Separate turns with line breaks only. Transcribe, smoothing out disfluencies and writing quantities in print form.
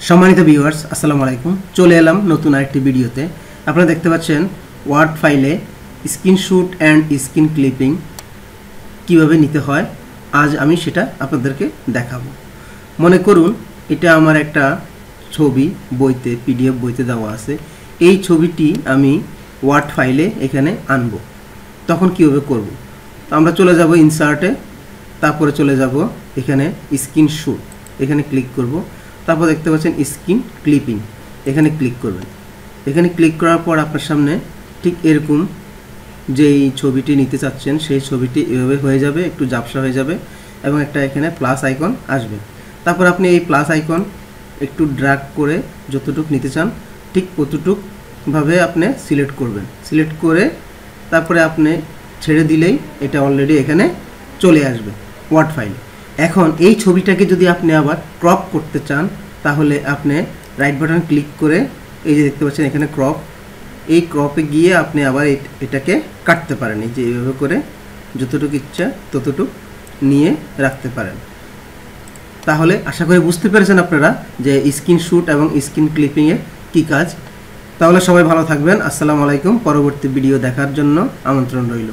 সম্মানিত ভিউয়ার্স আসসালামু আলাইকুম। চলে এলাম নতুন আরেকটি ভিডিওতে। আপনারা দেখতে পাচ্ছেন ওয়ার্ড ফাইলে স্ক্রিনশট অ্যান্ড স্ক্রিন ক্লিপিং কিভাবে নিতে হয়, আজ আমি সেটা আপনাদেরকে দেখাবো। মনে করুন এটা আমার একটা ছবি বইতে, পিডিএফ বইতে দেওয়া আছে। এই ছবিটি আমি ওয়ার্ড ফাইলে এখানে আনব। তখন কীভাবে করব? তো আমরা চলে যাব ইনসার্টে, তারপরে চলে যাব এখানে স্ক্রিনশট, এখানে ক্লিক করব। তারপর দেখতে পাচ্ছেন স্ক্রিন ক্লিপিং, এখানে ক্লিক করবেন। এখানে ক্লিক করার পর আপনার সামনে ঠিক এরকম যেই ছবিটি নিতে চাচ্ছেন সেই ছবিটি এভাবে হয়ে যাবে, একটু ঝাপসা হয়ে যাবে এবং একটা এখানে প্লাস আইকন আসবে। তারপর আপনি এই প্লাস আইকন একটু ড্র্যাগ করে যতটুকু নিতে চান ঠিক ততটুকুভাবে আপনি সিলেক্ট করবেন। সিলেক্ট করে তারপরে আপনি ছেড়ে দিলেই এটা অলরেডি এখানে চলে আসবে ওয়ার্ড ফাইলে। এখন এই ছবিটাকে যদি আপনি আবার ক্রপ করতে চান তাহলে আপনি রাইট বাটন ক্লিক করে এই যে দেখতে পাচ্ছেন এখানে ক্রপ, এই ক্রপে গিয়ে আপনি আবার এটাকে কাটতে পারেন। এই যে এইভাবে করে যতটুকু ইচ্ছা ততটুকু নিয়ে রাখতে পারেন। তাহলে আশা করি বুঝতে পেরেছেন আপনারা যে স্ক্রিনশট এবং স্ক্রিন ক্লিপিংয়ের কী কাজ। তাহলে সবাই ভালো থাকবেন। আসসালামু আলাইকুম। পরবর্তী ভিডিও দেখার জন্য আমন্ত্রণ রইল।